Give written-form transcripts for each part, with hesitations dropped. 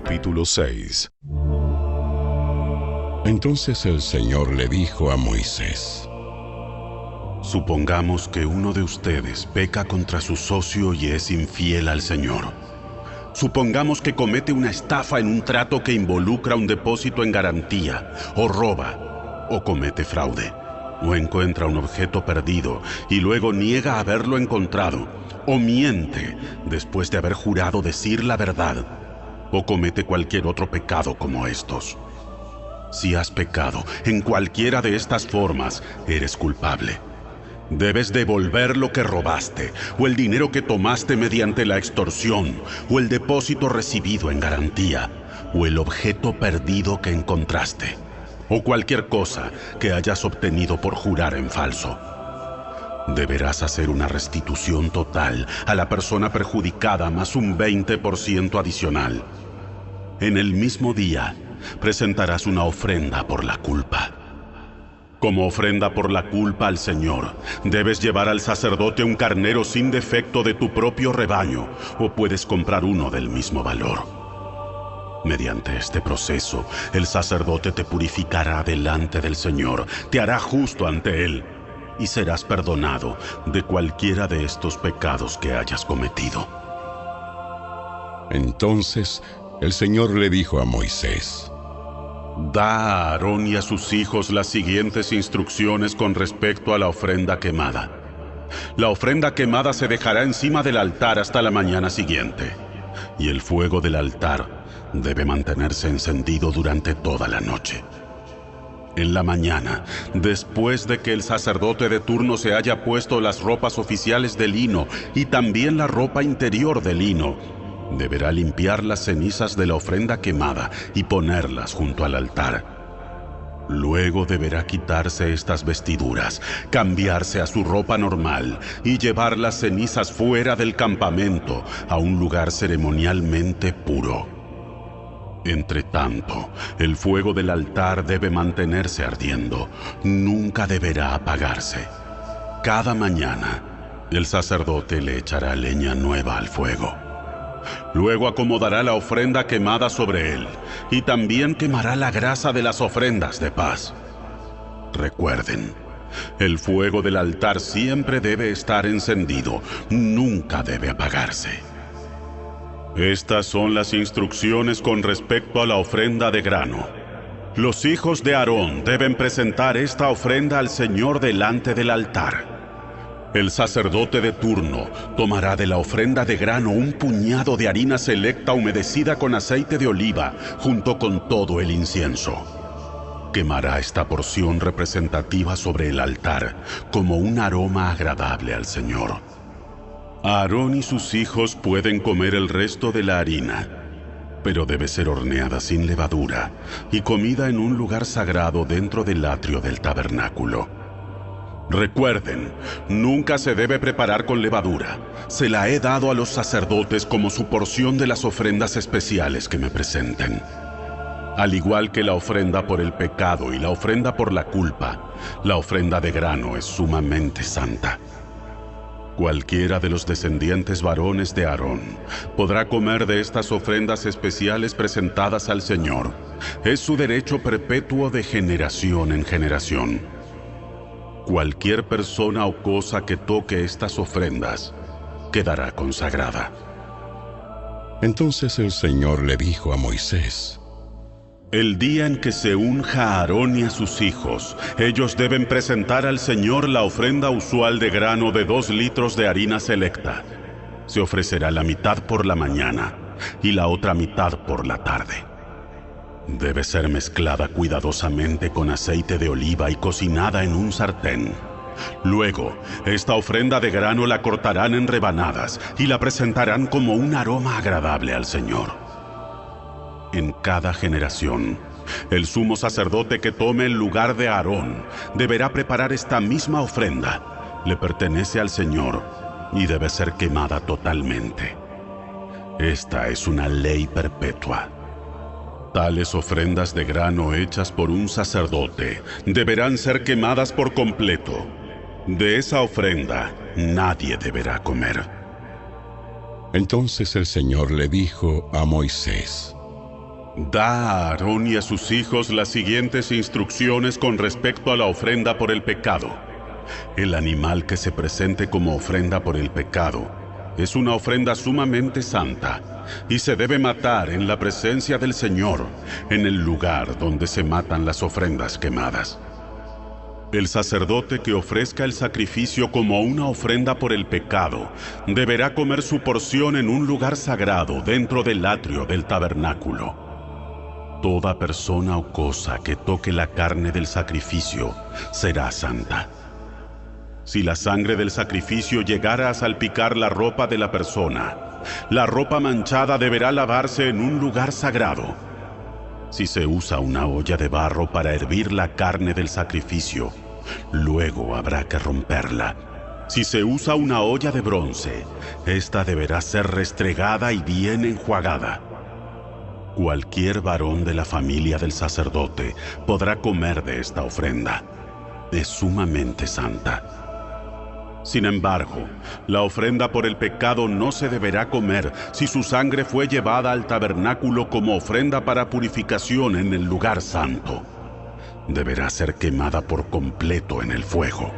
Capítulo 6. Entonces el Señor le dijo a Moisés: Supongamos que uno de ustedes peca contra su socio y es infiel al Señor. Supongamos que comete una estafa en un trato que involucra un depósito en garantía, o roba, o comete fraude, o encuentra un objeto perdido y luego niega haberlo encontrado, o miente después de haber jurado decir la verdad, o comete cualquier otro pecado como estos. Si has pecado en cualquiera de estas formas, eres culpable. Debes devolver lo que robaste, o el dinero que tomaste mediante la extorsión, o el depósito recibido en garantía, o el objeto perdido que encontraste, o cualquier cosa que hayas obtenido por jurar en falso. Deberás hacer una restitución total a la persona perjudicada más un 20% adicional. En el mismo día, presentarás una ofrenda por la culpa. Como ofrenda por la culpa al Señor, debes llevar al sacerdote un carnero sin defecto de tu propio rebaño, o puedes comprar uno del mismo valor. Mediante este proceso, el sacerdote te purificará delante del Señor, te hará justo ante Él, y serás perdonado de cualquiera de estos pecados que hayas cometido. Entonces el Señor le dijo a Moisés: Da a Aarón y a sus hijos las siguientes instrucciones con respecto a la ofrenda quemada. La ofrenda quemada se dejará encima del altar hasta la mañana siguiente, y el fuego del altar debe mantenerse encendido durante toda la noche. En la mañana, después de que el sacerdote de turno se haya puesto las ropas oficiales de lino y también la ropa interior de lino, deberá limpiar las cenizas de la ofrenda quemada y ponerlas junto al altar. Luego deberá quitarse estas vestiduras, cambiarse a su ropa normal y llevar las cenizas fuera del campamento a un lugar ceremonialmente puro. Entre tanto, el fuego del altar debe mantenerse ardiendo, nunca deberá apagarse. Cada mañana, el sacerdote le echará leña nueva al fuego. Luego acomodará la ofrenda quemada sobre él, y también quemará la grasa de las ofrendas de paz. Recuerden, el fuego del altar siempre debe estar encendido, nunca debe apagarse. Estas son las instrucciones con respecto a la ofrenda de grano. Los hijos de Aarón deben presentar esta ofrenda al Señor delante del altar. El sacerdote de turno tomará de la ofrenda de grano un puñado de harina selecta humedecida con aceite de oliva junto con todo el incienso. Quemará esta porción representativa sobre el altar como un aroma agradable al Señor. Aarón y sus hijos pueden comer el resto de la harina, pero debe ser horneada sin levadura y comida en un lugar sagrado dentro del atrio del tabernáculo. Recuerden, nunca se debe preparar con levadura. Se la he dado a los sacerdotes como su porción de las ofrendas especiales que me presenten. Al igual que la ofrenda por el pecado y la ofrenda por la culpa, la ofrenda de grano es sumamente santa. Cualquiera de los descendientes varones de Aarón podrá comer de estas ofrendas especiales presentadas al Señor. Es su derecho perpetuo de generación en generación. Cualquier persona o cosa que toque estas ofrendas quedará consagrada. Entonces el Señor le dijo a Moisés: El día en que se unja a Aarón y a sus hijos, ellos deben presentar al Señor la ofrenda usual de grano de 2 litros de harina selecta. Se ofrecerá la mitad por la mañana y la otra mitad por la tarde. Debe ser mezclada cuidadosamente con aceite de oliva y cocinada en un sartén. Luego, esta ofrenda de grano la cortarán en rebanadas y la presentarán como un aroma agradable al Señor. En cada generación, el sumo sacerdote que tome el lugar de Aarón deberá preparar esta misma ofrenda. Le pertenece al Señor y debe ser quemada totalmente. Esta es una ley perpetua. Tales ofrendas de grano hechas por un sacerdote deberán ser quemadas por completo. De esa ofrenda nadie deberá comer. Entonces el Señor le dijo a Moisés: Da a Aarón y a sus hijos las siguientes instrucciones con respecto a la ofrenda por el pecado. El animal que se presente como ofrenda por el pecado es una ofrenda sumamente santa y se debe matar en la presencia del Señor, en el lugar donde se matan las ofrendas quemadas. El sacerdote que ofrezca el sacrificio como una ofrenda por el pecado deberá comer su porción en un lugar sagrado dentro del atrio del tabernáculo. Toda persona o cosa que toque la carne del sacrificio será santa. Si la sangre del sacrificio llegara a salpicar la ropa de la persona, la ropa manchada deberá lavarse en un lugar sagrado. Si se usa una olla de barro para hervir la carne del sacrificio, luego habrá que romperla. Si se usa una olla de bronce, esta deberá ser restregada y bien enjuagada. Cualquier varón de la familia del sacerdote podrá comer de esta ofrenda. Es sumamente santa. Sin embargo, la ofrenda por el pecado no se deberá comer si su sangre fue llevada al tabernáculo como ofrenda para purificación en el lugar santo. Deberá ser quemada por completo en el fuego.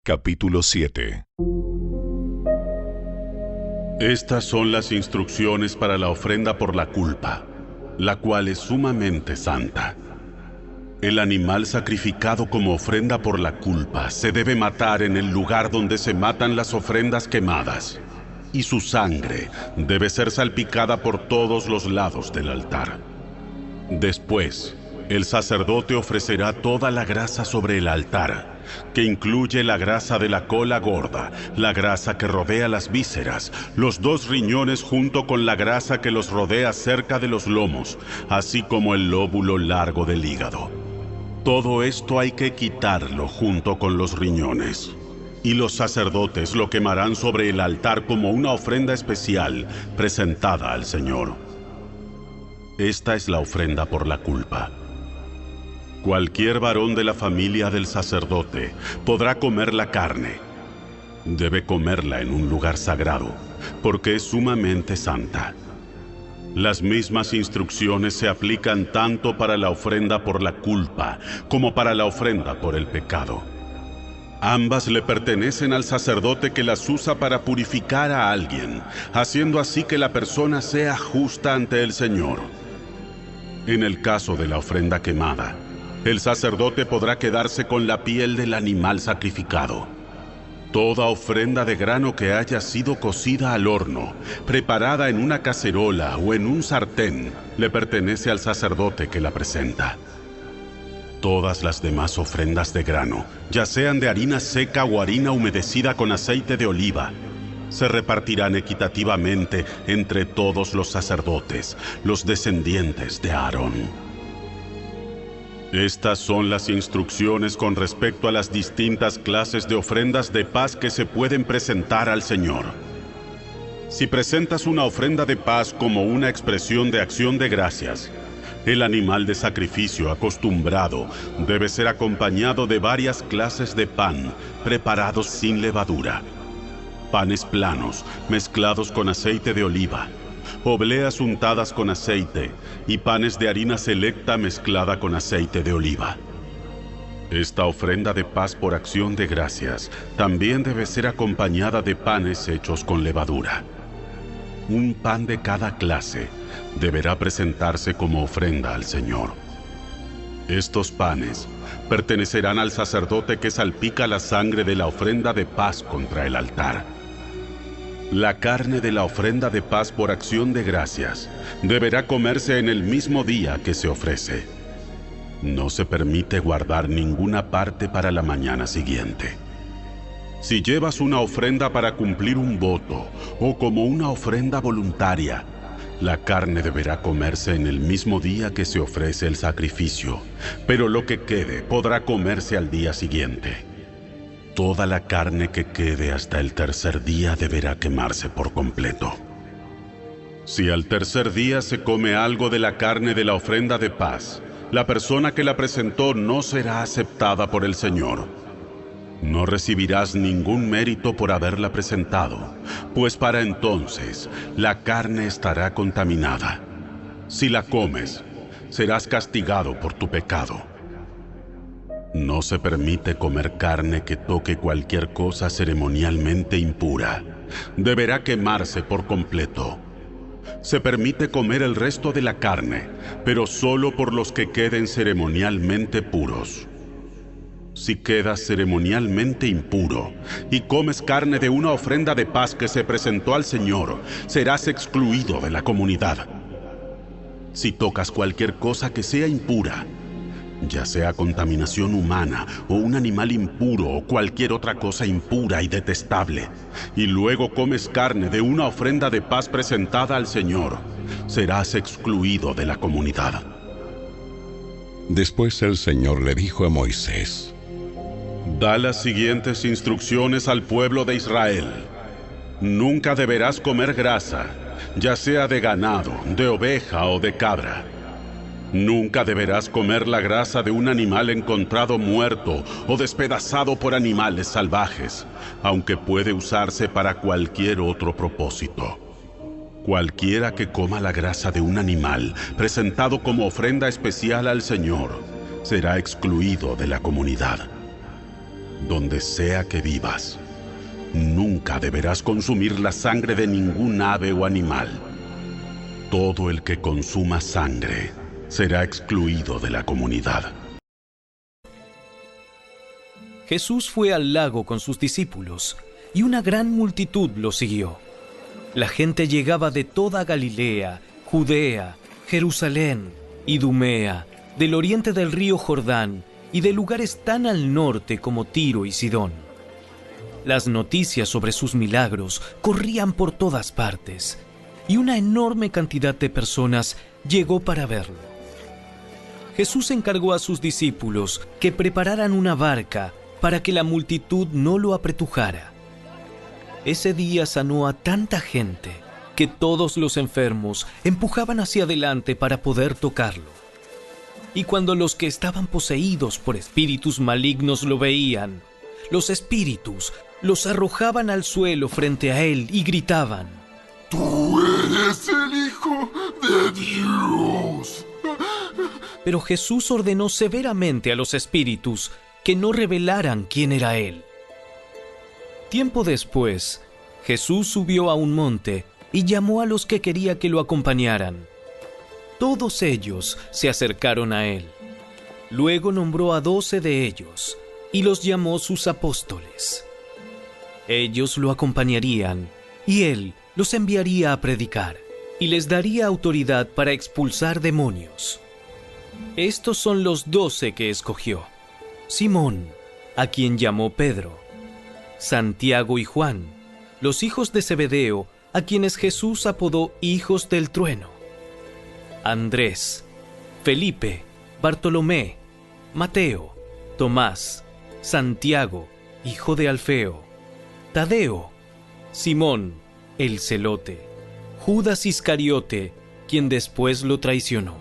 Capítulo 7. Estas son las instrucciones para la ofrenda por la culpa, la cual es sumamente santa. El animal sacrificado como ofrenda por la culpa se debe matar en el lugar donde se matan las ofrendas quemadas, y su sangre debe ser salpicada por todos los lados del altar. Después, el sacerdote ofrecerá toda la grasa sobre el altar, que incluye la grasa de la cola gorda, la grasa que rodea las vísceras, los 2 riñones junto con la grasa que los rodea cerca de los lomos, así como el lóbulo largo del hígado. Todo esto hay que quitarlo junto con los riñones. Y los sacerdotes lo quemarán sobre el altar como una ofrenda especial presentada al Señor. Esta es la ofrenda por la culpa. Cualquier varón de la familia del sacerdote podrá comer la carne. Debe comerla en un lugar sagrado, porque es sumamente santa. Las mismas instrucciones se aplican tanto para la ofrenda por la culpa como para la ofrenda por el pecado. Ambas le pertenecen al sacerdote que las usa para purificar a alguien, haciendo así que la persona sea justa ante el Señor. En el caso de la ofrenda quemada, el sacerdote podrá quedarse con la piel del animal sacrificado. Toda ofrenda de grano que haya sido cocida al horno, preparada en una cacerola o en un sartén, le pertenece al sacerdote que la presenta. Todas las demás ofrendas de grano, ya sean de harina seca o harina humedecida con aceite de oliva, se repartirán equitativamente entre todos los sacerdotes, los descendientes de Aarón. Estas son las instrucciones con respecto a las distintas clases de ofrendas de paz que se pueden presentar al Señor. Si presentas una ofrenda de paz como una expresión de acción de gracias, el animal de sacrificio acostumbrado debe ser acompañado de varias clases de pan preparados sin levadura, panes planos mezclados con aceite de oliva, obleas untadas con aceite y panes de harina selecta mezclada con aceite de oliva. Esta ofrenda de paz por acción de gracias también debe ser acompañada de panes hechos con levadura. Un pan de cada clase deberá presentarse como ofrenda al Señor. Estos panes pertenecerán al sacerdote que salpica la sangre de la ofrenda de paz contra el altar. La carne de la ofrenda de paz por acción de gracias deberá comerse en el mismo día que se ofrece. No se permite guardar ninguna parte para la mañana siguiente. Si llevas una ofrenda para cumplir un voto o como una ofrenda voluntaria, la carne deberá comerse en el mismo día que se ofrece el sacrificio, pero lo que quede podrá comerse al día siguiente. Toda la carne que quede hasta el tercer día deberá quemarse por completo. Si al tercer día se come algo de la carne de la ofrenda de paz, la persona que la presentó no será aceptada por el Señor. No recibirás ningún mérito por haberla presentado, pues para entonces la carne estará contaminada. Si la comes, serás castigado por tu pecado. No se permite comer carne que toque cualquier cosa ceremonialmente impura. Deberá quemarse por completo. Se permite comer el resto de la carne, pero solo por los que queden ceremonialmente puros. Si quedas ceremonialmente impuro y comes carne de una ofrenda de paz que se presentó al Señor, serás excluido de la comunidad. Si tocas cualquier cosa que sea impura, ya sea contaminación humana o un animal impuro o cualquier otra cosa impura y detestable, y luego comes carne de una ofrenda de paz presentada al Señor, serás excluido de la comunidad. Después el Señor le dijo a Moisés: Da las siguientes instrucciones al pueblo de Israel. Nunca deberás comer grasa, ya sea de ganado, de oveja o de cabra. Nunca deberás comer la grasa de un animal encontrado muerto o despedazado por animales salvajes, aunque puede usarse para cualquier otro propósito. Cualquiera que coma la grasa de un animal presentado como ofrenda especial al Señor será excluido de la comunidad. Donde sea que vivas, nunca deberás consumir la sangre de ningún ave o animal. Todo el que consuma sangre será excluido de la comunidad. Jesús fue al lago con sus discípulos, y una gran multitud lo siguió. La gente llegaba de toda Galilea, Judea, Jerusalén, Idumea, del oriente del río Jordán, y de lugares tan al norte como Tiro y Sidón. Las noticias sobre sus milagros corrían por todas partes, y una enorme cantidad de personas llegó para verlo. Jesús encargó a sus discípulos que prepararan una barca para que la multitud no lo apretujara. Ese día sanó a tanta gente que todos los enfermos empujaban hacia adelante para poder tocarlo. Y cuando los que estaban poseídos por espíritus malignos lo veían, los espíritus los arrojaban al suelo frente a él y gritaban: ¡Tú eres el Hijo de Dios! Pero Jesús ordenó severamente a los espíritus que no revelaran quién era él. Tiempo después, Jesús subió a un monte y llamó a los que quería que lo acompañaran. Todos ellos se acercaron a él. Luego nombró a 12 de ellos y los llamó sus apóstoles. Ellos lo acompañarían y él los enviaría a predicar y les daría autoridad para expulsar demonios. Estos son los 12 que escogió: Simón, a quien llamó Pedro; Santiago y Juan, los hijos de Zebedeo, a quienes Jesús apodó hijos del trueno; Andrés, Felipe, Bartolomé, Mateo, Tomás, Santiago, hijo de Alfeo, Tadeo, Simón, el celote, Judas Iscariote, quien después lo traicionó.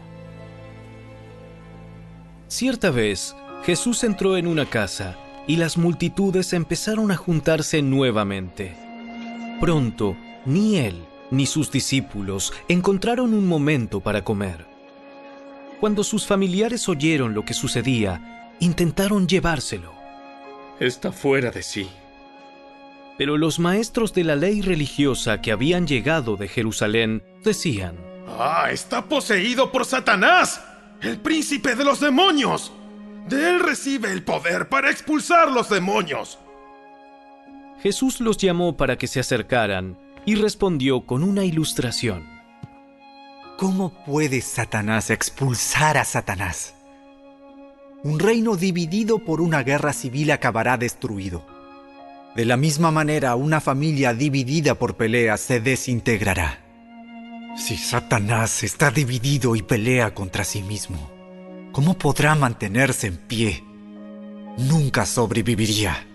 Cierta vez, Jesús entró en una casa y las multitudes empezaron a juntarse nuevamente. Pronto, ni él ni sus discípulos encontraron un momento para comer. Cuando sus familiares oyeron lo que sucedía, intentaron llevárselo. Está fuera de sí. Pero los maestros de la ley religiosa que habían llegado de Jerusalén decían: ¡Está poseído por Satanás, el príncipe de los demonios! De él recibe el poder para expulsar los demonios. Jesús los llamó para que se acercaran y respondió con una ilustración. ¿Cómo puede Satanás expulsar a Satanás? Un reino dividido por una guerra civil acabará destruido. De la misma manera, una familia dividida por peleas se desintegrará. Si Satanás está dividido y pelea contra sí mismo, ¿cómo podrá mantenerse en pie? Nunca sobreviviría.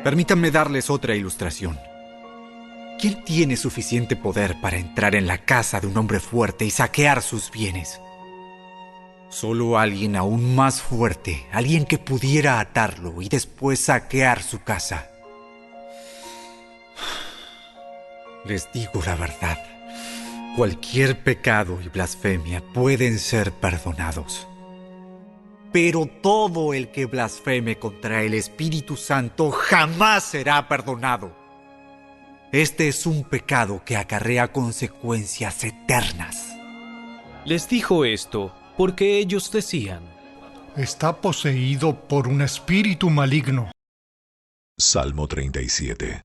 Permítanme darles otra ilustración. ¿Quién tiene suficiente poder para entrar en la casa de un hombre fuerte y saquear sus bienes? Solo alguien aún más fuerte, alguien que pudiera atarlo y después saquear su casa. Les digo la verdad, cualquier pecado y blasfemia pueden ser perdonados. Pero todo el que blasfeme contra el Espíritu Santo jamás será perdonado. Este es un pecado que acarrea consecuencias eternas. Les dijo esto porque ellos decían: está poseído por un espíritu maligno. Salmo 37.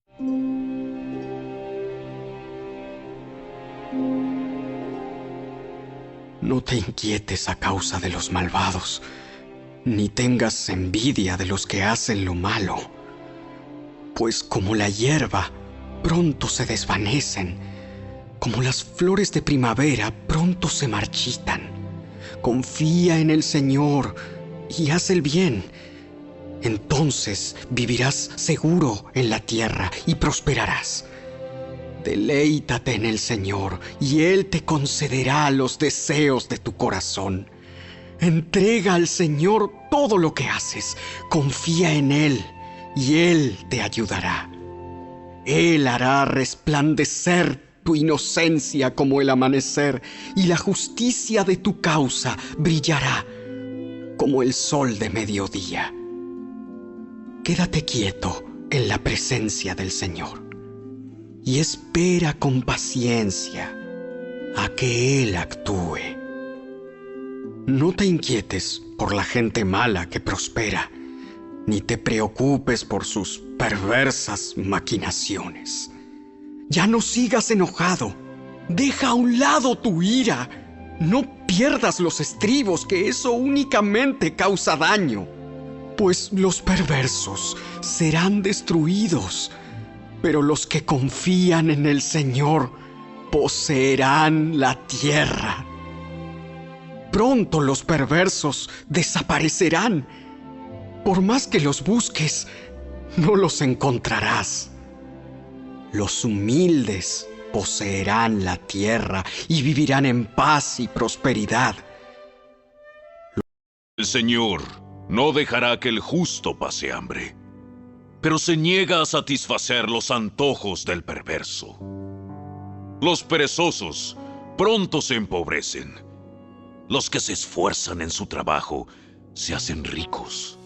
No te inquietes a causa de los malvados, ni tengas envidia de los que hacen lo malo, pues como la hierba, pronto se desvanecen, como las flores de primavera, pronto se marchitan. Confía en el Señor y haz el bien. Entonces vivirás seguro en la tierra y prosperarás. Deleítate en el Señor y Él te concederá los deseos de tu corazón. Entrega al Señor todo lo que haces. Confía en Él y Él te ayudará. Él hará resplandecer tu inocencia como el amanecer, y la justicia de tu causa brillará como el sol de mediodía. Quédate quieto en la presencia del Señor y espera con paciencia a que Él actúe. No te inquietes por la gente mala que prospera, ni te preocupes por sus perversas maquinaciones. Ya no sigas enojado. Deja a un lado tu ira. No pierdas los estribos, que eso únicamente causa daño. Pues los perversos serán destruidos, pero los que confían en el Señor poseerán la tierra. Pronto los perversos desaparecerán. Por más que los busques, no los encontrarás. Los humildes poseerán la tierra y vivirán en paz y prosperidad. El Señor no dejará que el justo pase hambre, pero se niega a satisfacer los antojos del perverso. Los perezosos pronto se empobrecen. Los que se esfuerzan en su trabajo se hacen ricos.